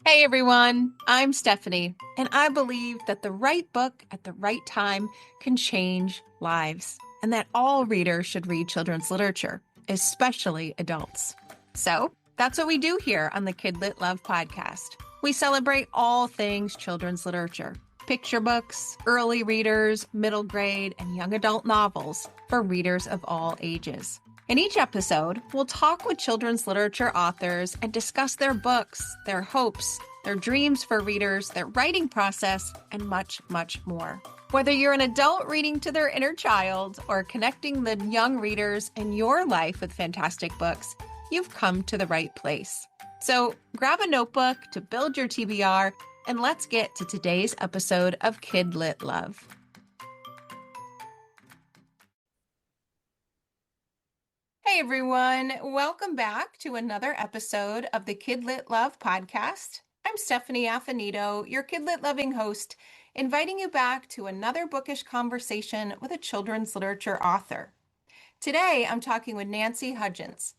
Hey everyone, I'm Stephanie, and I believe that the right book at the right time can change lives, and that all readers should read children's literature, especially adults. So that's what we do here on the KidLit Love podcast. We celebrate all things children's literature: picture books, early readers, middle grade, and young adult novels for readers of all ages. In each episode, we'll talk with children's literature authors and discuss their books, their hopes, their dreams for readers, their writing process, and much, much more. Whether you're an adult reading to their inner child or connecting the young readers in your life with fantastic books, you've come to the right place. So grab a notebook to build your TBR, and let's get to today's episode of KidLit Love. Hey everyone, welcome back to another episode of the KidLit Love podcast. I'm Stephanie Affinito, your KidLit loving host, inviting you back to another bookish conversation with a children's literature author. Today, I'm talking with Nancy Hudgins.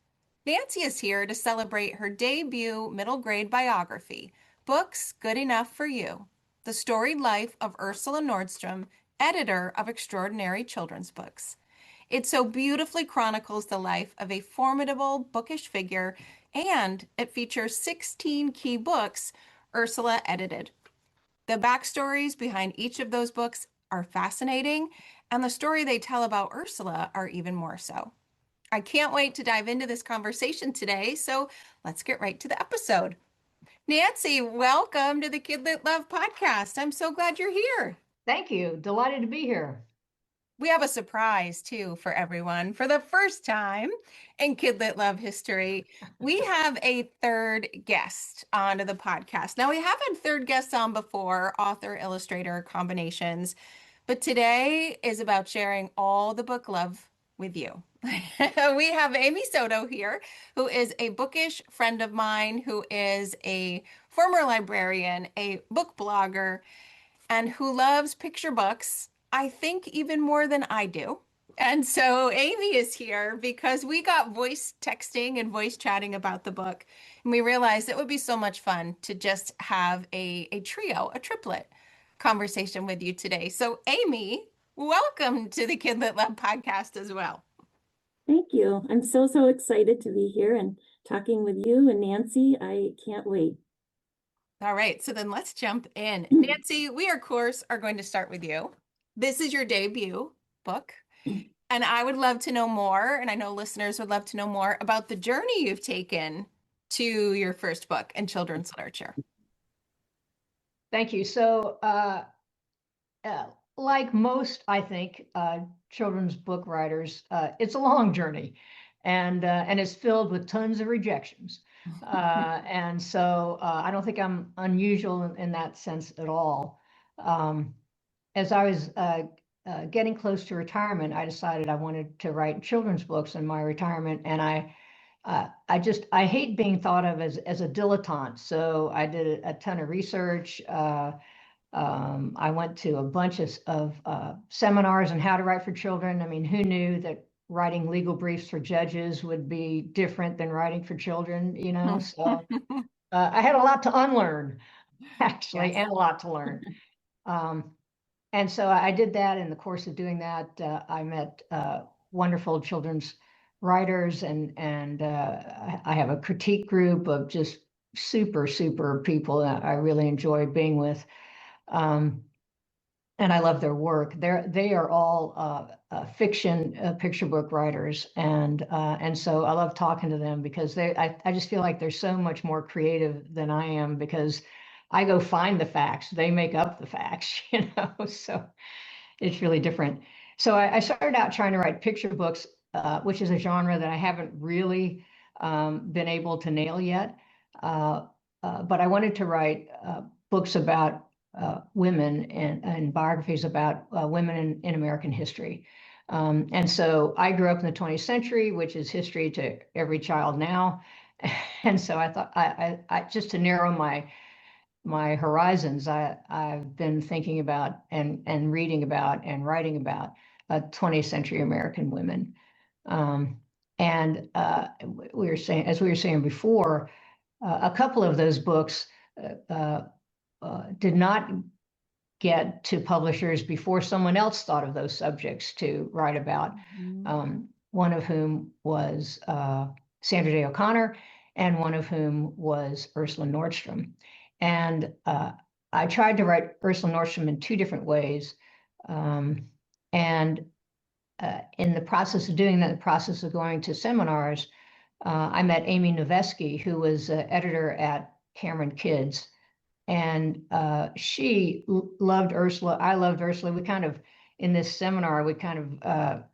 Nancy is here to celebrate her debut middle grade biography, Books Good Enough for You: The Storied Life of Ursula Nordstrom, editor of extraordinary children's books. It so beautifully chronicles the life of a formidable bookish figure, and it features 16 key books Ursula edited. The backstories behind each of those books are fascinating, and the story they tell about Ursula are even more so. I can't wait to dive into this conversation today, so let's get right to the episode. Nancy, welcome to the KidLit Love podcast. I'm so glad you're here. Thank you. Delighted to be here. We have a surprise too for everyone. For the first time in KidLit Love history, we have a third guest onto the podcast. Now, we have had third guests on before, author, illustrator combinations, but today is about sharing all the book love with you. We have Amy Soto here, who is a bookish friend of mine, who is a former librarian, a book blogger, and who loves picture books, I think, even more than I do. And so Amy is here because we got voice texting and voice chatting about the book. And we realized it would be so much fun to just have a trio, a triplet conversation with you today. So, Amy, welcome to the KidLit Lab podcast as well. Thank you. I'm so excited to be here and talking with you and Nancy. I can't wait. All right, so then let's jump in. Nancy, we of course are going to start with you. This is your debut book, and I would love to know more, and I know listeners would love to know more about the journey you've taken to your first book in children's literature. Thank you. So, like most, I think, children's book writers, it's a long journey, and it's filled with tons of rejections. And so I don't think I'm unusual in that sense at all. As I was getting close to retirement, I decided I wanted to write children's books in my retirement, and I hate being thought of as a dilettante. So I did a ton of research. I went to a bunch of seminars on how to write for children. I mean, who knew that writing legal briefs for judges would be different than writing for children, you know? So I had a lot to unlearn, actually, Yes. and a lot to learn. And so I did that. In the course of doing that, I met wonderful children's writers, and I have a critique group of just super people that I really enjoy being with. And I love their work. They are all fiction picture book writers, and so I love talking to them because I just feel like they're so much more creative than I am, because I go find the facts, they make up the facts, you know. So it's really different. So I started out trying to write picture books, which is a genre that I haven't really been able to nail yet. But I wanted to write books about women and biographies about women in American history. And so I grew up in the 20th century, which is history to every child now. And so I thought, I just to narrow my horizons, I've been thinking about and reading about and writing about 20th century American women. And as we were saying before, a couple of those books did not get to publishers before someone else thought of those subjects to write about. One of whom was Sandra Day O'Connor, and one of whom was Ursula Nordstrom. And I tried to write Ursula Nordstrom in two different ways. And in the process of doing that, the process of going to seminars, I met Amy Noveski, who was editor at Cameron Kids. And she loved Ursula. I loved Ursula. We kind of, in this seminar, we kind of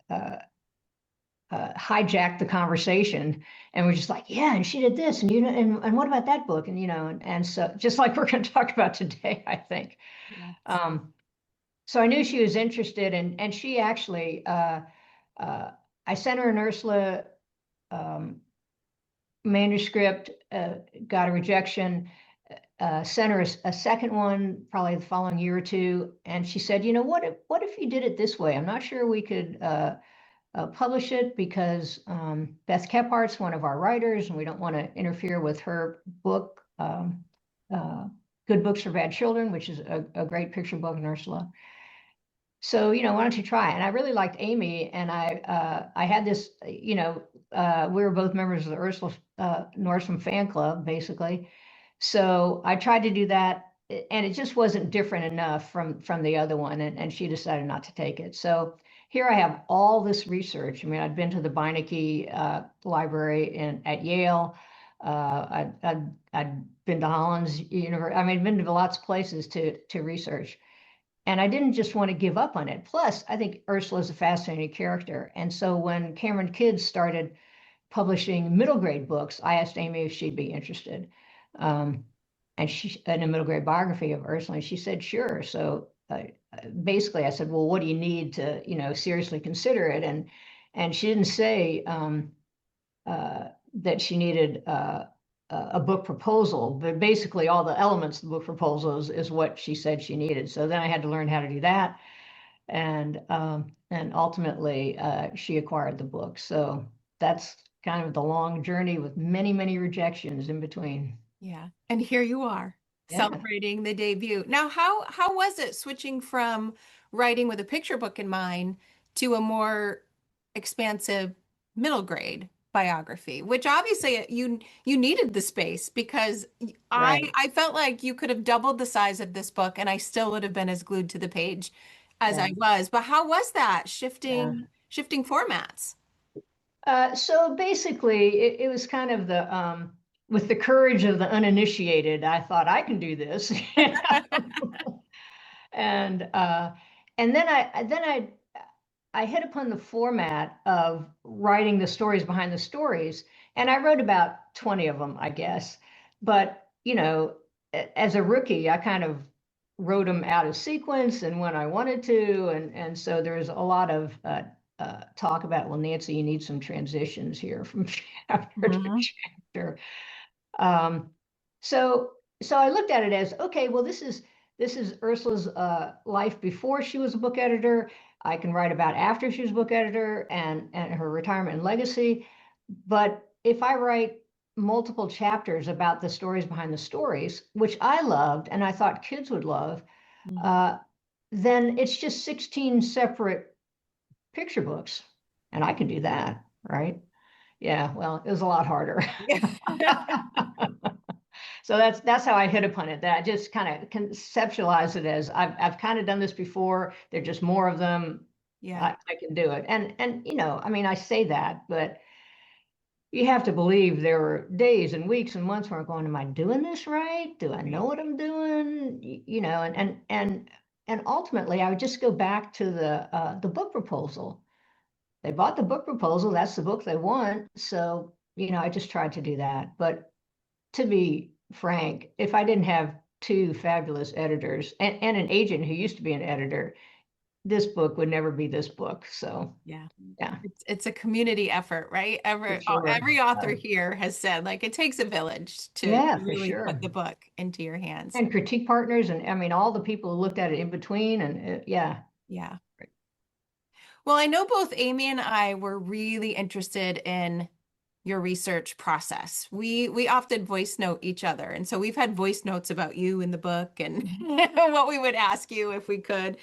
hijacked the conversation, and we're just like, yeah, and she did this, and and what about that book, and and so just like we're going to talk about today, I think. Yes. So I knew she was interested, and she actually, I sent her an Ursula manuscript, got a rejection. Sent her a second one probably the following year or two, and she said, what if you did it this way? I'm not sure we could publish it because Beth Kephardt's one of our writers, and we don't want to interfere with her book, Good Books for Bad Children, which is a great picture book in Ursula. So, why don't you try? And I really liked Amy, and I had this, we were both members of the Ursula Nordstrom fan club, basically. So I tried to do that, and it just wasn't different enough from the other one, and she decided not to take it. So here I have all this research. I mean, I'd been to the Beinecke library at Yale. I'd been to Hollins University. I mean, I'd been to lots of places to research. And I didn't just want to give up on it. Plus, I think Ursula is a fascinating character. And so when Cameron Kids started publishing middle grade books, I asked Amy if she'd be interested. And in a middle grade biography of Ursula, and she said, sure. So basically I said, well, what do you need to, seriously consider it? And she didn't say that she needed a book proposal, but basically all the elements of the book proposal is what she said she needed. So then I had to learn how to do that. And ultimately she acquired the book. So that's kind of the long journey with many, many rejections in between. Yeah. And here you are celebrating the debut. Now, how was it switching from writing with a picture book in mind to a more expansive middle grade biography, which obviously you needed the space because Right. I felt like you could have doubled the size of this book and I still would have been as glued to the page as I was. But how was that shifting formats? So basically, it was kind of the with the courage of the uninitiated. I thought I can do this, and then I hit upon the format of writing the stories behind the stories, and I wrote about 20 of them, I guess. But as a rookie, I kind of wrote them out of sequence and when I wanted to, and so there's a lot of talk about, well, Nancy, you need some transitions here from chapter to chapter. So I looked at it as, okay, well, this is Ursula's life before she was a book editor. I can write about after she was a book editor and her retirement and legacy. But if I write multiple chapters about the stories behind the stories, which I loved and I thought kids would love, then it's just 16 separate picture books, and I can do that, right? Yeah, well, it was a lot harder. So that's how I hit upon it. That I just kind of conceptualize it as I've kind of done this before. There are just more of them. Yeah, I can do it. And I mean, I say that, but you have to believe there were days and weeks and months where I'm going, am I doing this right? Do I know what I'm doing? And ultimately I would just go back to the book proposal. They bought the book proposal. That's the book they want. So, I just tried to do that. But to be frank, if I didn't have two fabulous editors and an agent who used to be an editor, this book would never be this book. So yeah, it's a community effort, right? Every author here has said, like, it takes a village to really put the book into your hands. And critique partners, and I mean all the people who looked at it in between, and yeah. Well, I know both Amy and I were really interested in your research process. We often voice note each other. And so we've had voice notes about you in the book and what we would ask you if we could.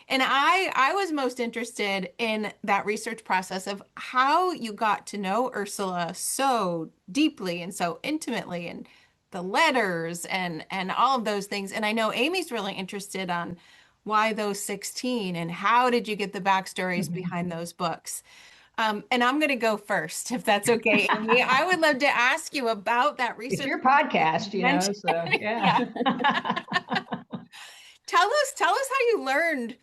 And I was most interested in that research process of how you got to know Ursula so deeply and so intimately, and the letters and all of those things. And I know Amy's really interested on why those 16 and how did you get the backstories behind those books. And I'm going to go first, if that's okay, Amy. I would love to ask you about that It's research your that podcast, you you know, mentioned. so Yeah. yeah. Tell us how you learned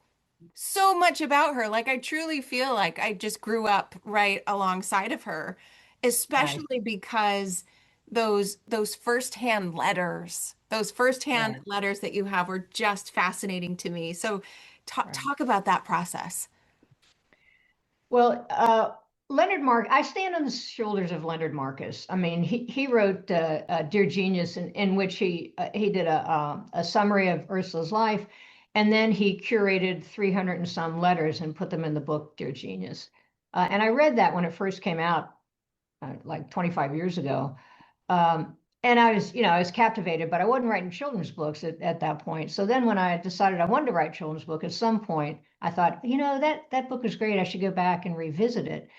so much about her. Like, I truly feel like I just grew up right alongside of her, Nice. especially because those firsthand Yeah. letters that you have were just fascinating to me. So Right. talk about that process. Well, I stand on the shoulders of Leonard Marcus. I mean, he wrote Dear Genius, in which he did a summary of Ursula's life, and then he curated 300 and some letters and put them in the book Dear Genius. And I read that when it first came out, like 25 years ago. And I was captivated, but I wasn't writing children's books at that point. So then when I decided I wanted to write children's book, at some point I thought, that book was great. I should go back and revisit it.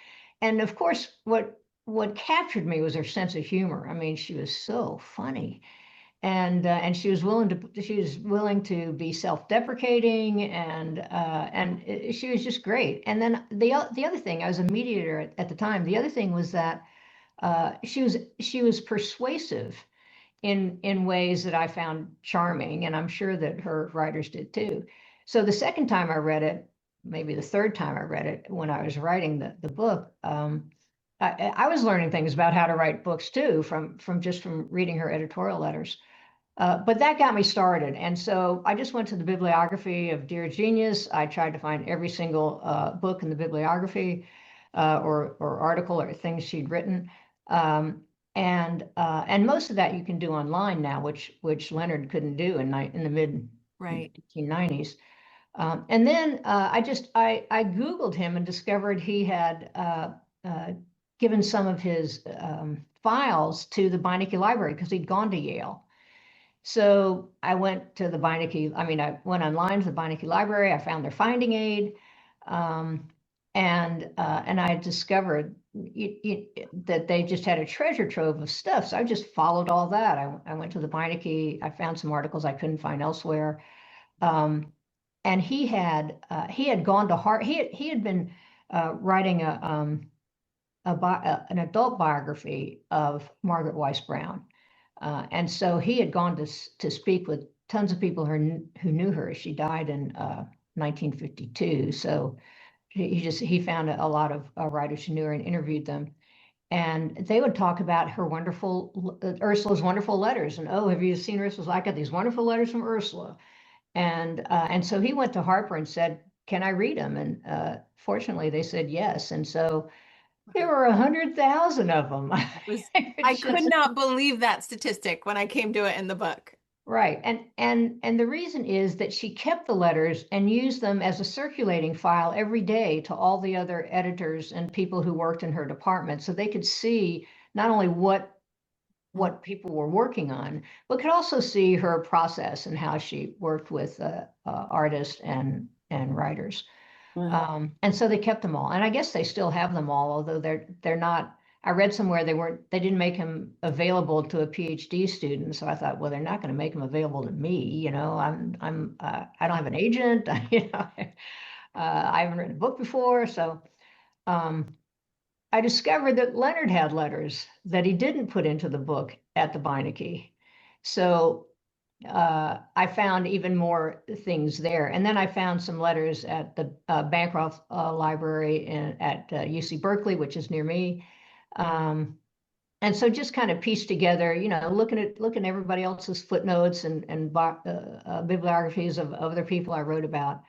And of course, what captured me was her sense of humor. I mean, she was so funny, and she was willing to be self-deprecating, and she was just great. And then the other thing, I was a mediator at the time. The other thing was that she was persuasive in ways that I found charming, and I'm sure that her writers did too. So the second time I read it, maybe the third time I read it, when I was writing the book, I was learning things about how to write books too, from reading her editorial letters. But that got me started. And so I just went to the bibliography of Dear Genius. I tried to find every single book in the bibliography, or article or things she'd written. Um, and most of that you can do online now, which Leonard couldn't do in the mid Right. 1890s. And then I Googled him and discovered he had uh, given some of his files to the Beinecke Library because he'd gone to Yale. So I went to the Beinecke, I went online to the Beinecke Library. I found their finding aid, um, and I discovered that they just had a treasure trove of stuff. So I just followed all that. I went to the Beinecke. I found some articles I couldn't find elsewhere, um, and he had gone to Hart. He had been writing an adult biography of Margaret Weiss Brown. And so he had gone to speak with tons of people who knew her. She died in 1952. So he found a lot of writers who knew her and interviewed them. And they would talk about her Ursula's wonderful letters. And, oh, have you seen Ursula's? I got these wonderful letters from Ursula. And so he went to Harper and said, can I read them? And fortunately, they said yes. And so there were 100,000 of them. I It's could just not believe that statistic when I came to it in the book. right. And the reason is that she kept the letters and used them as a circulating file every day to all the other editors and people who worked in her department, so they could see not only what people were working on, but could also see her process and how she worked with artists and writers. Wow. And so they kept them all, and I guess they still have them all, although they're not. I read somewhere they didn't make them available to a PhD student, so I thought, well, they're not going to make them available to me. I don't have an agent. I haven't written a book before, so um, I discovered that Leonard had letters that he didn't put into the book at the Beinecke. So I found even more things there. And then I found some letters at the Bancroft Library at UC Berkeley, which is near me. And so just kind of pieced together, looking at everybody else's footnotes and bibliographies of other people I wrote about.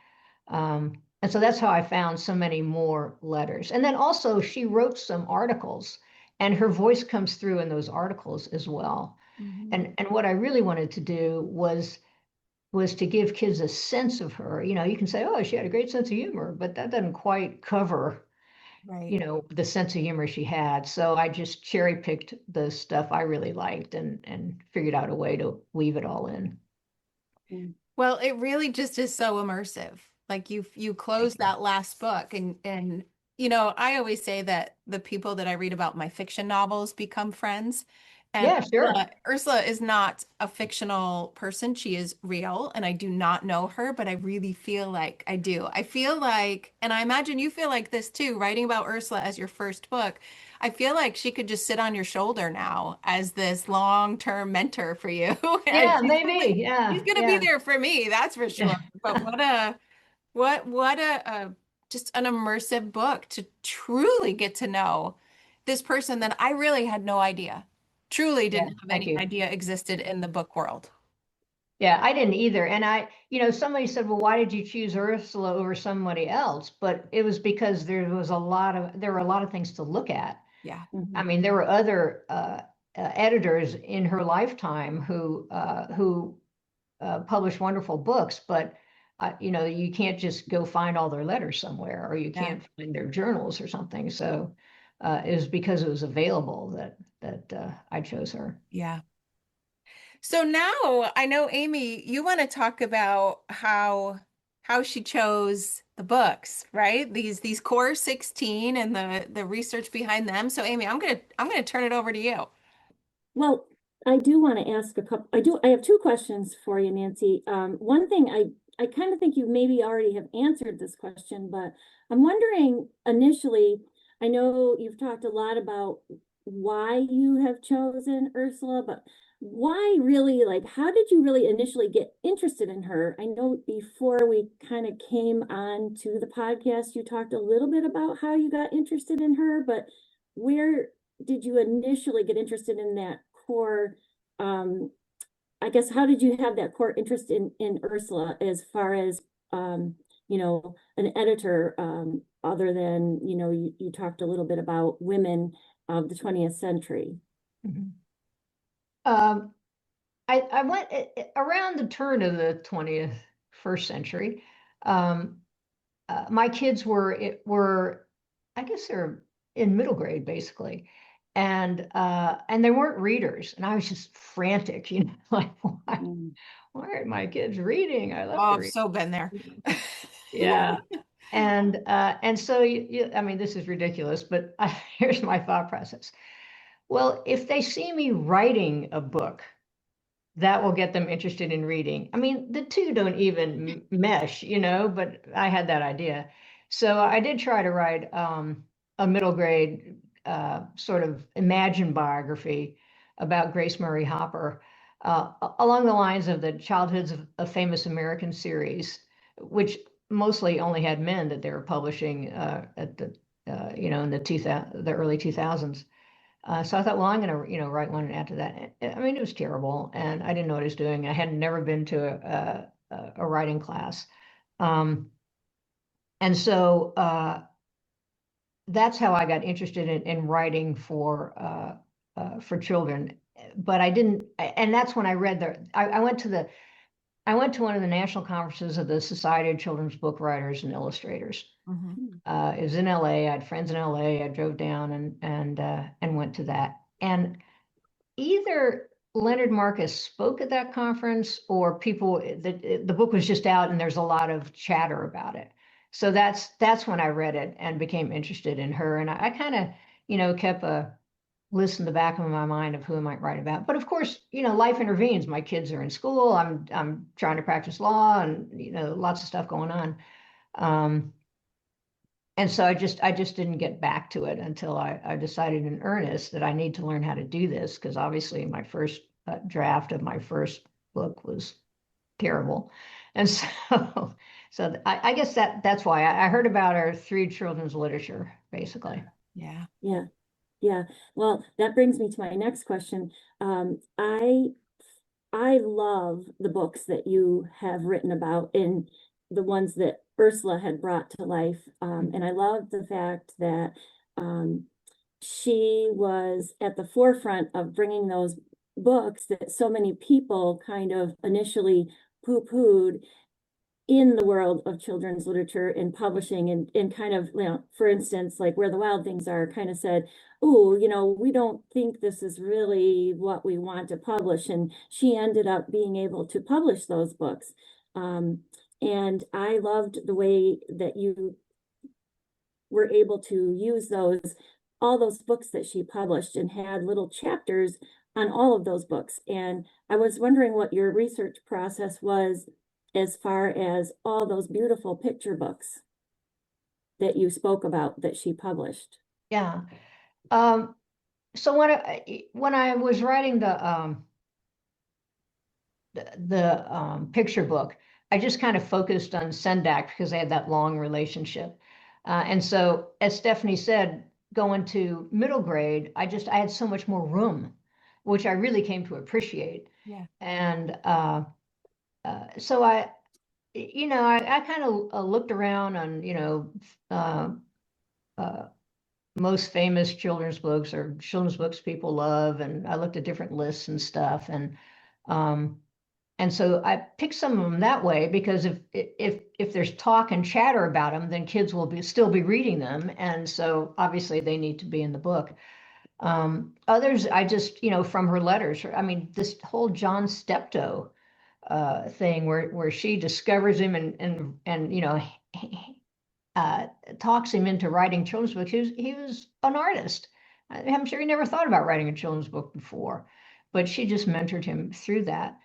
And so that's how I found so many more letters. And then also she wrote some articles, and her voice comes through in those articles as well. Mhm. And what I really wanted to do was to give kids a sense of her. You can say, oh, she had a great sense of humor, but that doesn't quite cover Right. the sense of humor she had. So I just cherry picked the stuff I really liked and figured out a way to weave it all in. Mm. Well, it really just is so immersive. Like you close Thank you. that last book and I always say that the people that I read about my fiction novels become friends. And Yeah, sure. Ursula is not a fictional person. She is real, and I do not know her, but I really feel like I do. I feel like, and I imagine you feel like this too, writing about Ursula as your first book. I feel like she could just sit on your shoulder now as this long-term mentor for you. And Yeah, maybe. she's Yeah, gonna be yeah. there for me, that's for sure. But what a just an immersive book to truly get to know this person that I really had no idea, truly Yeah, didn't have thank any you. idea existed in the book world. Yeah, I didn't either. And somebody said, well, why did you choose Ursula over somebody else? But it was because there were a lot of things to look at. Yeah. I Mhm. mean, there were other editors in her lifetime who published wonderful books, but you can't just go find all their letters somewhere, or you Yeah. can't find their journals or something. So it was because it was available that I chose her. Yeah. So now I know, Amy, you want to talk about how she chose the books, right? These core 16 and the research behind them. So Amy, I'm gonna turn it over to you. Well, I do want to ask a couple, I have two questions for you, Nancy. One thing I kind of think you maybe already have answered this question, but I'm wondering initially, I know you've talked a lot about why you have chosen Ursula, but why really, like, how did you really initially get interested in her? I know before we kind of came on to the podcast, you talked a little bit about how you got interested in her, but where did you initially get interested in that core? I guess how did you have that core interest in Ursula as far as an editor, other than you talked a little bit about women of the 20th century. Mhm. Um, I went around the turn of the 21st century. Um, my kids were, I guess they're in middle grade basically, and they weren't readers, and I was just frantic, like Mm. why aren't my kids reading? I love Oh, to I've read. so been there. Yeah. And so I mean, this is ridiculous, but here's my thought process. Well, if they see me writing a book, that will get them interested in reading. I mean, the two don't even mesh, but I had that idea. So I did try to write a middle grade sort of imagined biography about Grace Murray Hopper, along the lines of the Childhoods of Famous American series, which mostly only had men that they were publishing at in the early 2000s. So I thought, well, I'm going to, write one and add to that. I mean, it was terrible, and I didn't know what I was doing. I had never been to a writing class, um, and so that's how I got interested in writing for children. But I didn't, and that's when I read I went to one of the national conferences of the Society of Children's Book Writers and Illustrators. Mhm. Mm. It was in LA. I had friends in LA. I drove down and went to that. And either Leonard Marcus spoke at that conference, or the book was just out and there's a lot of chatter about it. So that's when I read it and became interested in her. And I kind of, kept a list in the back of my mind of who I might write about. But of course, life intervenes. My kids are in school. I'm trying to practice law, and lots of stuff going on. Um, and so I just didn't get back to it until I decided in earnest that I need to learn how to do this, because obviously my first draft of my first book was terrible. And so I guess that's why I heard about her through children's literature, basically. Yeah. Yeah, yeah. Well, that brings me to my next question. I love the books that you have written about, and the ones that Ursula had brought to life. And I love the fact that um, she was at the forefront of bringing those books that so many people kind of initially poo-pooed in the world of children's literature and publishing, and kind of, you know, for instance, like Where the Wild Things Are kind of said, oh, you know, we don't think this is really what we want to publish. And she ended up being able to publish those books. And I loved the way that you were able to use all those books that she published and had little chapters on all of those books. And I was wondering what your research process was as far as all those beautiful picture books that you spoke about that she published. Yeah. So when I was writing the picture book, I just kind of focused on Sendak because they had that long relationship. And so, as Stephanie said, going to middle grade, I had so much more room, which I really came to appreciate. Yeah. And so I kind of looked around on, most famous children's books or children's books people love, and I looked at different lists and stuff, and so I picked some of them that way because if there's talk and chatter about them, then kids will still be reading them, and so obviously they need to be in the book. Others, I just, from her letters, I mean, this whole John Steptoe thing where she discovers him and talks him into writing children's books. He was an artist. I'm sure he never thought about writing a children's book before, but she just mentored him through that.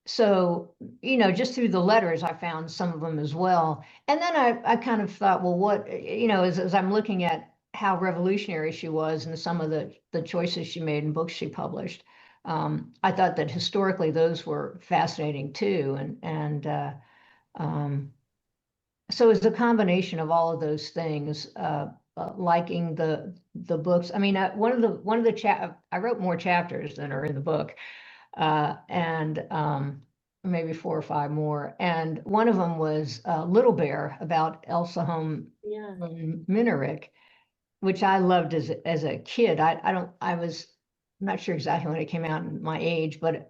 So, just through the letters, I found some of them as well. And then I kind of thought, well, what, as I'm looking at how revolutionary she was and some of the choices she made in books she published, I thought that historically those were fascinating too. So it's a combination of all of those things, liking the books. I mean, one of the I wrote more chapters than are in the book, and maybe 4 or 5 more. And one of them was Little Bear about Elsa Holm Minerick, which I loved as a kid. I'm not sure exactly when it came out in my age, but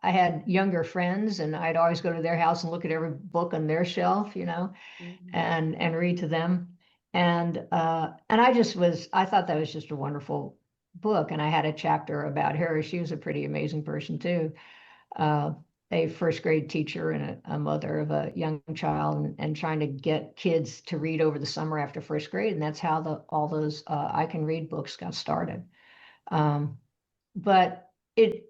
I had younger friends, and I'd always go to their house and look at every book on their shelf, and read to them. And I thought that was just a wonderful book. And I had a chapter about her. She was a pretty amazing person too. A first grade teacher and a mother of a young child, and trying to get kids to read over the summer after first grade. And that's how all those I Can Read books got started. But it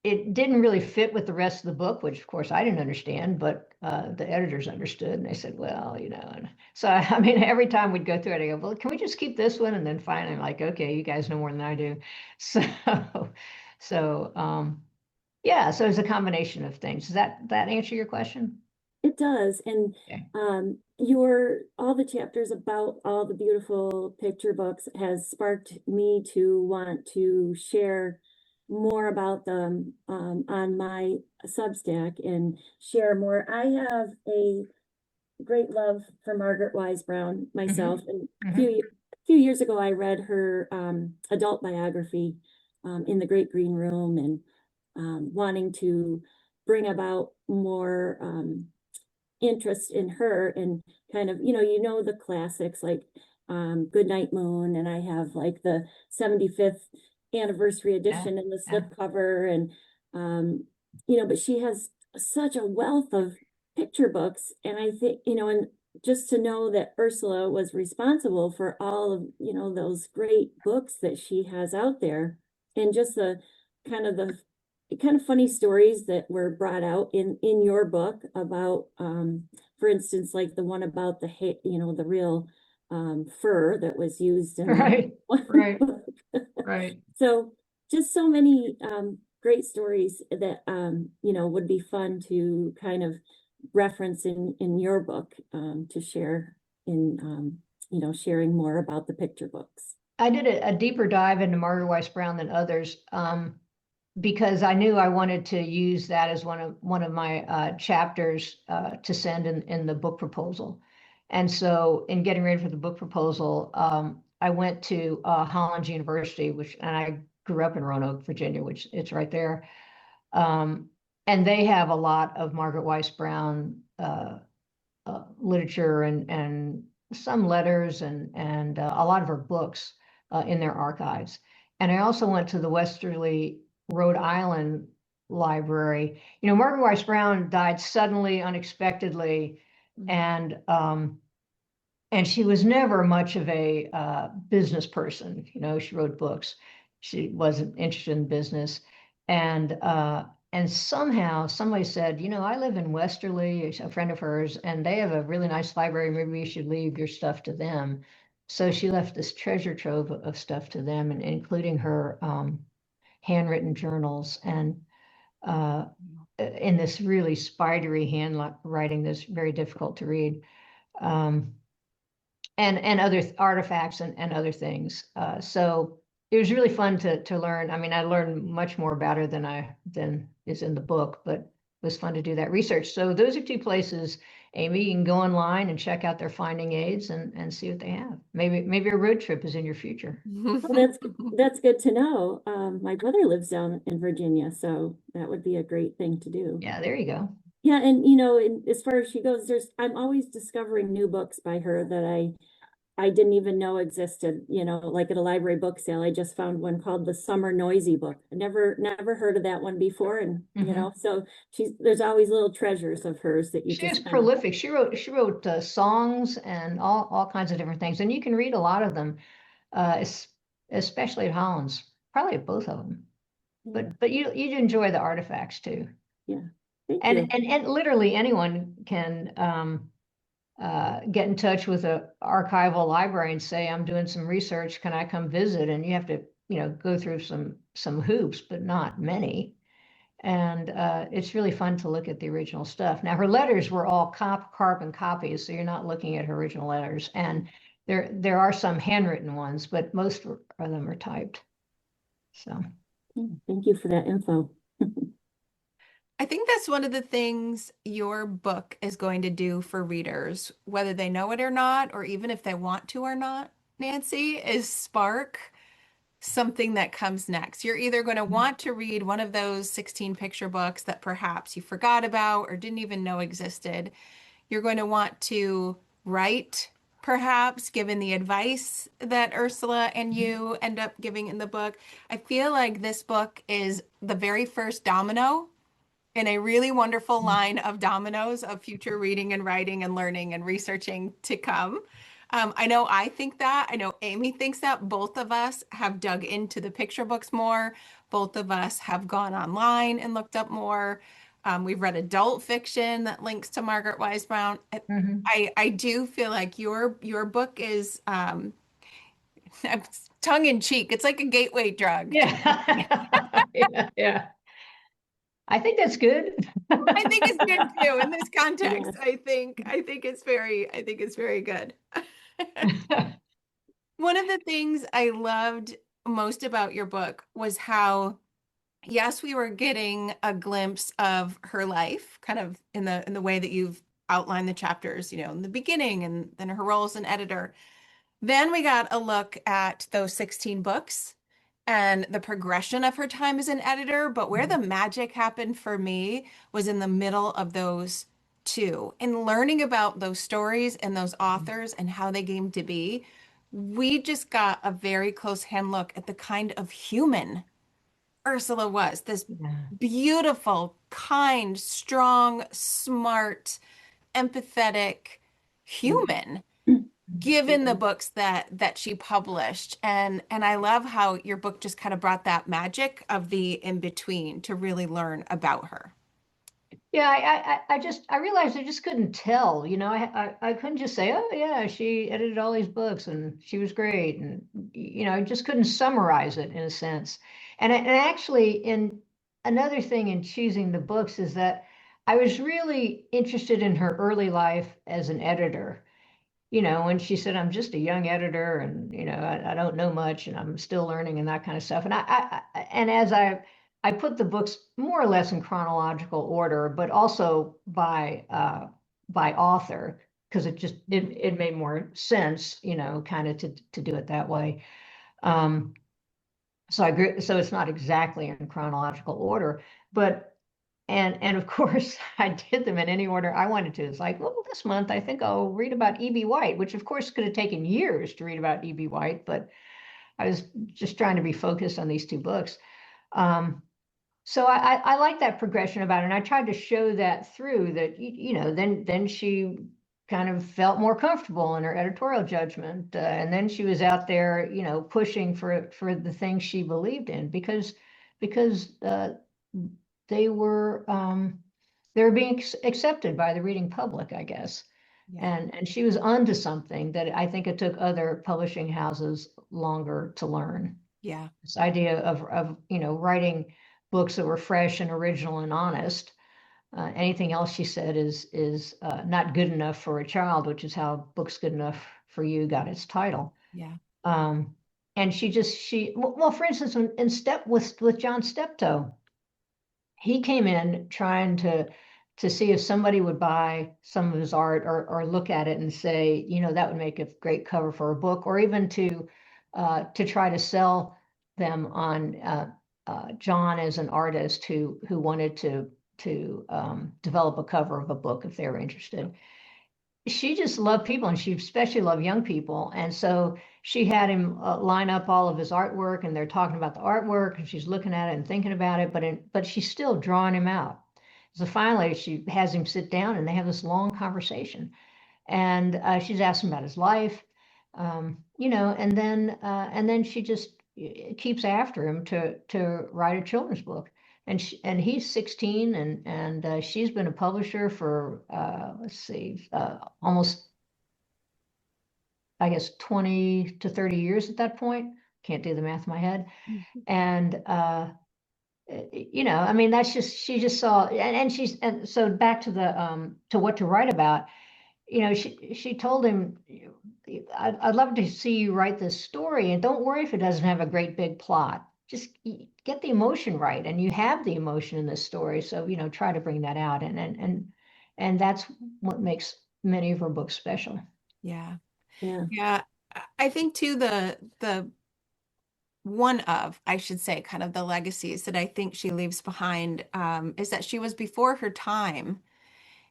didn't really fit with the rest of the book, which of course I didn't understand, but the editors understood, and they said, well, and so I mean, every time we'd go through it, I go, well, can we just keep this one? And then finally I'm like, okay, you guys know more than I do. So yeah, so it's a combination of things. Does that answer your question? It does. And Okay. all the chapters about all the beautiful picture books has sparked me to want to share more about them on my Substack and share more. I have a great love for Margaret Wise Brown myself. And a few years ago, I read her adult biography in the Great Green Room, and wanting to bring about more interest in her, and kind of, the classics like Goodnight Moon, and I have like the 75th anniversary edition in the slipcover, and but she has such a wealth of picture books, and I think, and just to know that Ursula was responsible for all of, those great books that she has out there, and just the kind of funny stories that were brought out in your book about, for instance, like the one about the real fur that was used in Right. Right. So just so many great stories that would be fun to kind of reference in your book, to share in sharing more about the picture books. I did a deeper dive into Margaret Wise Brown than others, because I knew I wanted to use that as one of my chapters to send in the book proposal. And so in getting ready for the book proposal, I went to Hollins University, and I grew up in Roanoke, Virginia, which it's right there. and they have a lot of Margaret Weiss Brown literature and some letters and a lot of her books in their archives. And I also went to the Westerly, Rhode Island library. You know, Margaret Weiss Brown died suddenly, unexpectedly, and she was never much of a business person. You know, she wrote books. She wasn't interested in business, and somehow somebody said, you know, I live in Westerly, a friend of hers, and they have a really nice library. Maybe you should leave your stuff to them. So she left this treasure trove of stuff to them, and including her handwritten journals and in this really spidery handwriting that's very difficult to read. And other artifacts and other things. So it was really fun to learn. I mean, I learned much more about her than is in the book, but it was fun to do that research. So those are two places, Amy, you can go online and check out their finding aids and see what they have. Maybe a road trip is in your future. Well, that's good to know. My brother lives down in Virginia, so that would be a great thing to do. Yeah, there you go. Yeah, and you know, as far as she goes, I'm always discovering new books by her that I didn't even know existed. You know, like at a library book sale, I just found one called the Summer Noisy Book. I never heard of that one before, and you know, so there's always little treasures of hers that you She just is prolific. She wrote songs and all kinds of different things, and you can read a lot of them, especially at Hollins. Probably at both of them, but you'd enjoy the artifacts too. Yeah. And literally anyone can get in touch with a archival library and say, I'm doing some research, can I come visit? And you have to, you know, go through some hoops, but not many. And it's really fun to look at the original stuff. Now, her letters were all carbon copies, so you're not looking at her original letters. And there are some handwritten ones, but most of them are typed. So thank you for that info. I think that's one of the things your book is going to do for readers, whether they know it or not, or even if they want to or not, Nancy, is spark something that comes next. You're either going to want to read one of those 16 picture books that perhaps you forgot about or didn't even know existed. You're going to want to write, perhaps, given the advice that Ursula and you end up giving in the book. I feel like this book is the very first domino in a really wonderful line of dominoes of future reading and writing and learning and researching to come. I know I think that. I know Amy thinks that. Both of us have dug into the picture books more. Both of us have gone online and looked up more. We've read adult fiction that links to Margaret Wise Brown. I do feel like your book is tongue in cheek. It's like a gateway drug. Yeah. Yeah. I think that's good. I think it's good too in this context. Yeah. I think it's very good. One of the things I loved most about your book was how, yes, we were getting a glimpse of her life, kind of in the way that you've outlined the chapters, you know, in the beginning, and then her role as an editor. Then we got a look at those 16 books and the progression of her time as an editor. But where the magic happened for me was in the middle of those two, and learning about those stories and those authors and how they came to be. We just got a very close hand look at the kind of human Ursula was, this beautiful, kind, strong, smart, empathetic human, given the books that she published. And I love how your book just kind of brought that magic of the in-between to really learn about her. Yeah, I realized I just couldn't tell, you know, I couldn't just say, oh yeah, she edited all these books and she was great. And, you know, I just couldn't summarize it in a sense. And actually, in another thing in choosing the books is that I was really interested in her early life as an editor. You know, when she said, I'm just a young editor and, you know, I don't know much and I'm still learning and that kind of stuff. And as I put the books more or less in chronological order, but also by author, because it made more sense, you know, kind of to do it that way. So it's not exactly in chronological order, but And of course, I did them in any order I wanted to. It's like, well, this month I think I'll read about E.B. White, which of course could have taken years to read about E.B. White, but I was just trying to be focused on these two books. So I like that progression about it, and I tried to show that through that, then she kind of felt more comfortable in her editorial judgment, and then she was out there, pushing for the things she believed in because they were they were being accepted by the reading public, I guess. Yeah. And she was onto something that I think it took other publishing houses longer to learn. Yeah. This idea of writing books that were fresh and original and honest. Anything else she said is not good enough for a child, which is how Books Good Enough for You got its title. Yeah. And well, for instance, in Step with John Steptoe, he came in trying to see if somebody would buy some of his art or look at it and say, that would make a great cover for a book, or even to try to sell them on John as an artist who wanted to develop a cover of a book if they were interested. She just loved people, and she especially loved young people. And so she had him line up all of his artwork, and they're talking about the artwork, and she's looking at it and thinking about it, but she's still drawing him out. So finally, she has him sit down, and they have this long conversation. And she's asked him about his life, and then she just keeps after him to write a children's book. And he's 16, and she's been a publisher for let's see, almost, I guess, 20 to 30 years at that point. Can't do the math in my head. Mhm. And I mean, that's just, she just saw, and so back to the to what to write about. She told him, I'd love to see you write this story, and don't worry if it doesn't have a great big plot. Just get the emotion right, and you have the emotion in this story. So, try to bring that out, and that's what makes many of her books special. Yeah. Yeah. Yeah. I think too, the I should say, kind of the legacies that I think she leaves behind, is that she was before her time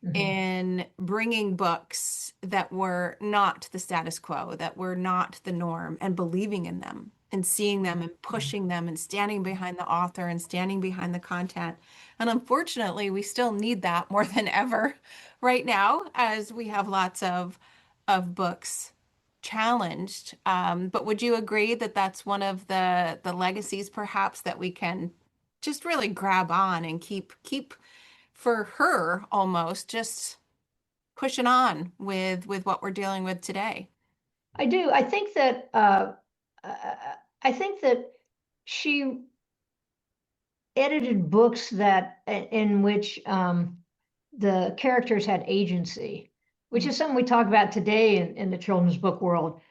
Mhm. in bringing books that were not the status quo, that were not the norm, and believing in them and seeing them and pushing them and standing behind the author and standing behind the content. And unfortunately, we still need that more than ever right now, as we have lots of books challenged. But would you agree that that's one of the legacies perhaps that we can just really grab on and keep for her, almost just pushing on with what we're dealing with today? I do. I think that she edited books that in which the characters had agency, which is something we talk about today in the children's book world.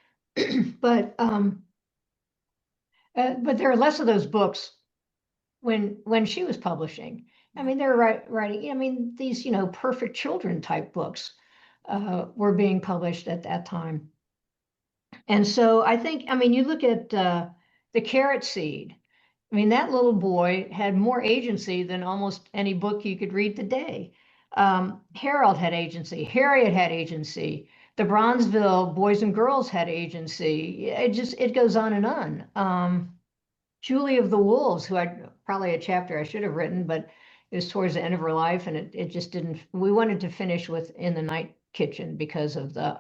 but but there are less of those books when she was publishing. I mean, they're writing. I mean, these perfect children type books were being published at that time. And so I think, I mean, you look at the Carrot Seed. I mean, that little boy had more agency than almost any book you could read today. Harold had agency. Harriet had agency. The Bronzeville boys and girls had agency. It goes on and on. Julie of the Wolves, who I probably a chapter I should have written, but it was towards the end of her life, and it just didn't. We wanted to finish with In the Night Kitchen because of the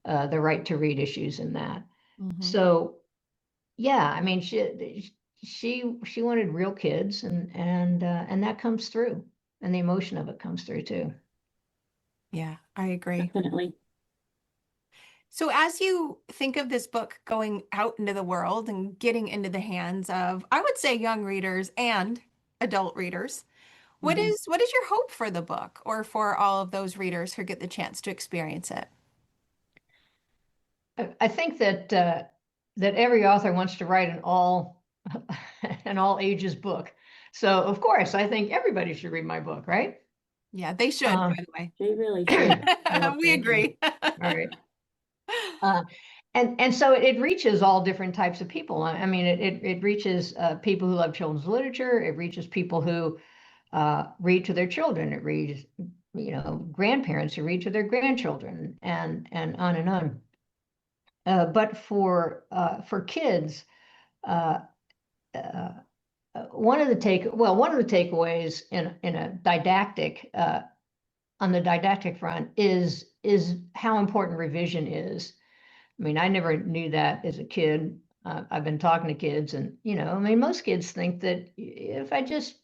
right to read issues in that. Mhm. So yeah, I mean, she wanted real kids, and that comes through, and the emotion of it comes through too. Yeah, I agree. Definitely. So as you think of this book going out into the world and getting into the hands of, I would say, young readers and adult readers, Mhm. what is your hope for the book, or for all of those readers who get the chance to experience it? I think that every author wants to write an all an all ages book. So of course, I think everybody should read my book, right? Yeah, they should, by the way. They really should. Well, We thank you. agree. All right. Uh, and so it reaches all different types of people. I mean, it reaches people who love children's literature. It reaches people who read to their children. It reads, grandparents who read to their grandchildren, and on and on. But for kids, uh, uh, one of the takeaways in a didactic on the didactic front is how important revision is. I mean, I never knew that as a kid. I've been talking to kids, and I mean, most kids think that if I just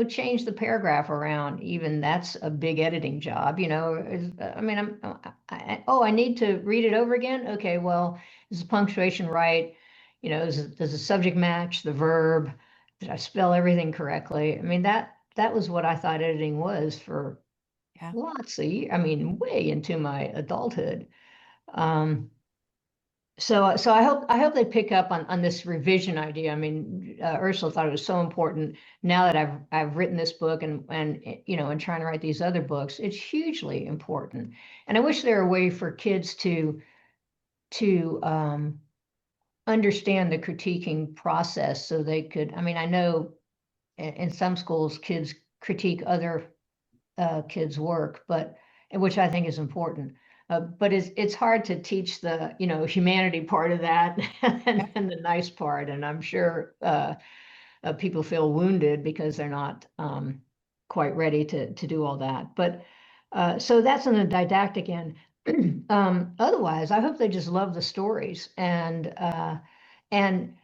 change the paragraph around, even that's a big editing job. I mean, I need to read it over again. Okay, well, is the punctuation right? Does the subject match the verb? Did I spell everything correctly? I mean, that was what I thought editing was for Yeah. lots of years. I mean, way into my adulthood. So I hope they pick up on this revision idea. I mean, Ursula thought it was so important. Now that I've written this book and trying to write these other books, it's hugely important. And I wish there were a way for kids to understand the critiquing process so they could. I mean, I know in some schools kids critique other kids' work, but which I think is important. But it's hard to teach the humanity part of that and the nice part. And I'm sure people feel wounded because they're not quite ready to do all that. But so that's on the didactic end. Otherwise, I hope they just love the stories and uh, and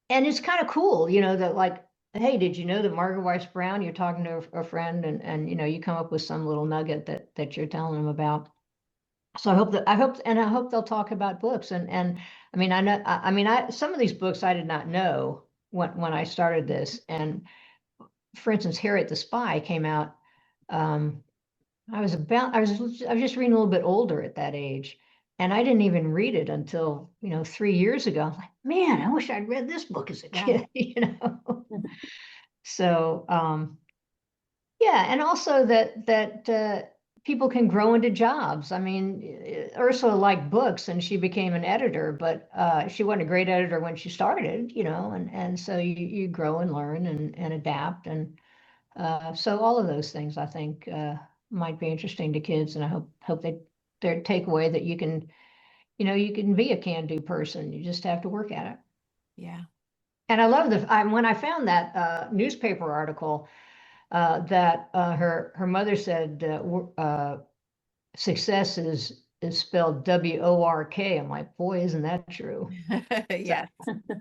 it's kind of cool, that like, hey, did you know that Margaret Weiss Brown? You're talking to a friend, and you come up with some little nugget that you're telling them about. So I hope they'll talk about books. And I mean, I some of these books I did not know when I started this. And for instance, Harriet the Spy came out. Um, I was just reading a little bit older at that age. And I didn't even read it until, 3 years ago. I'm like, man, I wish I'd read this book as a Yeah. kid. So, yeah, and also that people can grow into jobs. I mean, Ursula liked books and she became an editor, but she wasn't a great editor when she started, and so you grow and learn and adapt. And so all of those things I think might be interesting to kids, and I hope they take away that you can be a can-do person. You just have to work at it. Yeah. And I love when I found that newspaper article that her mother said success is spelled WORK. I'm like, boy, isn't that true? So Yes.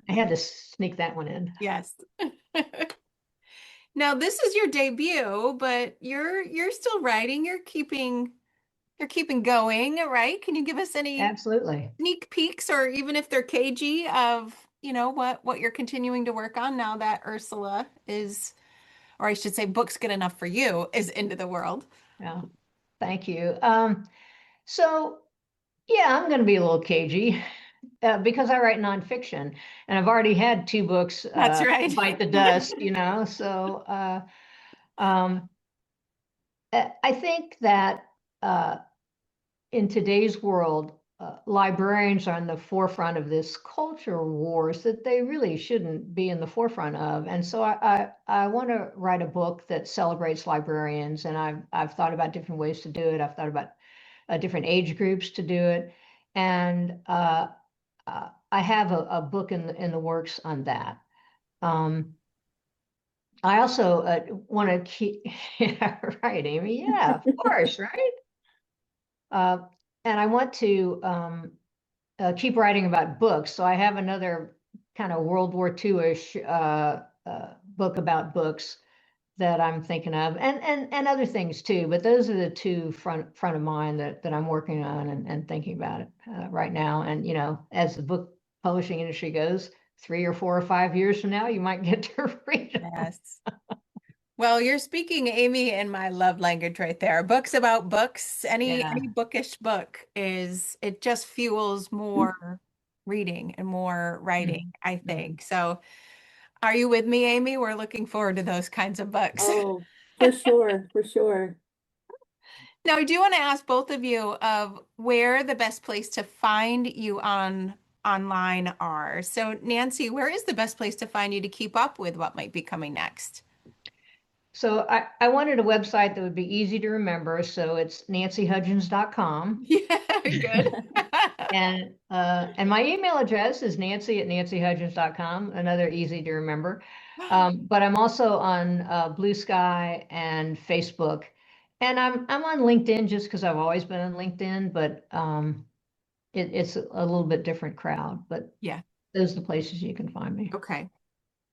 I had to sneak that one in. Yes. Now this is your debut, but you're still writing. You're keeping going, right? Can you give us any Absolutely. sneak peeks, or even if they're cagey, of what you're continuing to work on now that Ursula is, or I should say, Books Good Enough for You is into the world? Yeah. Thank you. So yeah, I'm going to be a little cagey because I write nonfiction, and I've already had two books That's right. bite the dust, So um, I think that in today's world, librarians are in the forefront of this culture wars that they really shouldn't be in the forefront of. And so I want to write a book that celebrates librarians, and I've thought about different ways to do it. I've thought about different age groups to do it, and I have a book in the works on that. I also want to keep, yeah, right, Amy. Yeah, of course, right? Uh, and I want to keep writing about books. So I have another kind of World War II-ish book about books that I'm thinking of, and other things too. But those are the two front of mind that I'm working on and thinking about it right now. And as the book publishing industry goes, 3 or 4 or 5 years from now, you might get to read them. Yes. Well, you're speaking, Amy, in my love language right there. Books about books. Yeah. Any bookish book it just fuels more reading and more writing, I Mhm. think. So are you with me, Amy? We're looking forward to those kinds of books. Oh, for sure, for sure. Now, I do want to ask both of you of where the best place to find you online are. So, Nancy, where is the best place to find you to keep up with what might be coming next? So I wanted a website that would be easy to remember. So it's nancyhudgins.com. Yeah, good. And my email address is nancy@nancyhudgins.com, another easy to remember. But I'm also on Blue Sky and Facebook. And I'm on LinkedIn just because I've always been on LinkedIn, but it's a little bit different crowd. But Yeah. those are the places you can find me. Okay.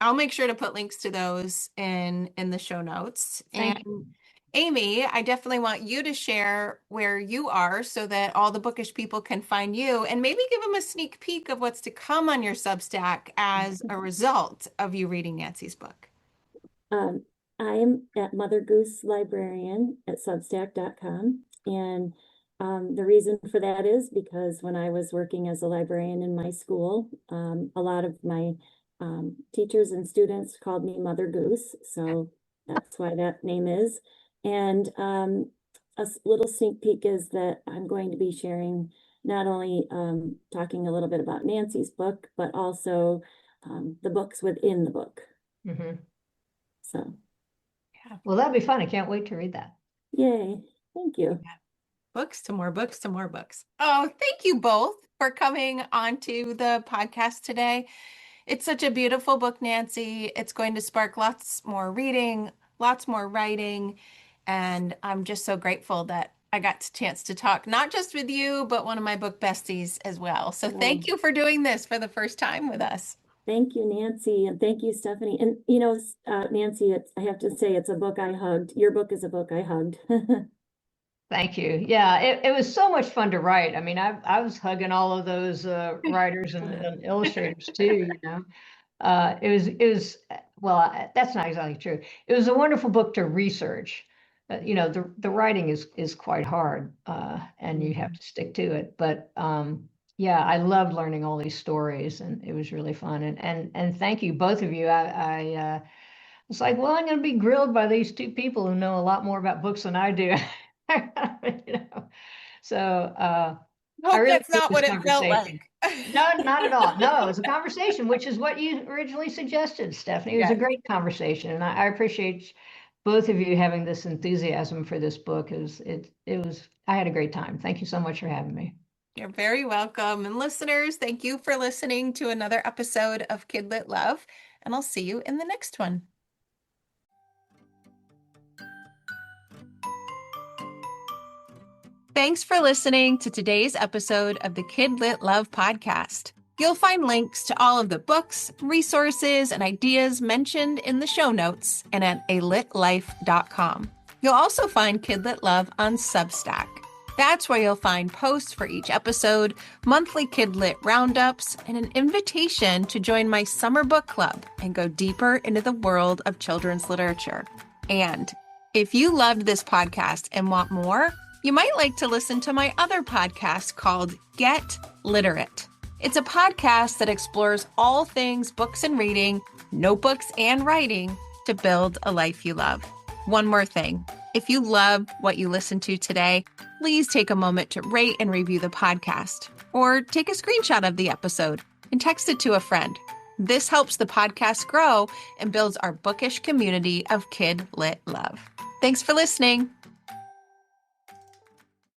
I'll make sure to put links to those in the show notes. Thank And Amy, I definitely want you to share where you are so that all the bookish people can find you and maybe give them a sneak peek of what's to come on your Substack as a result of you reading Nancy's book. Um, I am at Mother Goose Librarian at Substack.com. And the reason for that is because when I was working as a librarian in my school, a lot of my teachers and students called me Mother Goose. So that's why that name is. And a little sneak peek is that I'm going to be sharing not only talking a little bit about Nancy's book, but also the books within the book. you. So, Yeah. Well, that'd be fun. I can't wait to read that. yay. Thank you. Yeah. Books to more books to more books. Oh, thank you both for coming onto the podcast today. It's such a beautiful book, Nancy. It's going to spark lots more reading, lots more writing. And I'm just so grateful that I got a chance to talk, not just with you, but one of my book besties as well. So thank you for doing this for the first time with us. Thank you, Nancy, and thank you, Stephanie. And Nancy, I have to say, it's a book I hugged. Your book is a book I hugged. Thank you. Yeah, it was so much fun to write. I mean, I was hugging all of those writers and illustrators too, you know. Well, that's not exactly true. It was a wonderful book to research. You know, the writing is quite hard, and you have to stick to it. But yeah, I loved learning all these stories, and it was really fun. And thank you, both of you. I was like, well, I'm going to be grilled by these two people who know a lot more about books than I do. You know, so I Hope really that's enjoyed not this what it felt conversation. like. No, not at all. No, it was a conversation, which is what you originally suggested, Stephanie. It was a Yes. great conversation, and I appreciate both of you having this enthusiasm for this book. I had a great time. Thank you so much for having me. You're very welcome. And listeners, thank you for listening to another episode of KidLit Love, and I'll see you in the next one. Thanks for listening to today's episode of the KidLit Love podcast. You'll find links to all of the books, resources, and ideas mentioned in the show notes and at alitlife.com. You'll also find KidLit Love on Substack. That's where you'll find posts for each episode, monthly KidLit roundups, and an invitation to join my summer book club and go deeper into the world of children's literature. And if you loved this podcast and want more, you might like to listen to my other podcast called Get Literate. It's a podcast that explores all things books and reading, notebooks and writing to build a life you love. One more thing. If you love what you listened to today, please take a moment to rate and review the podcast, or take a screenshot of the episode and text it to a friend. This helps the podcast grow and builds our bookish community of KidLit Love. Thanks for listening.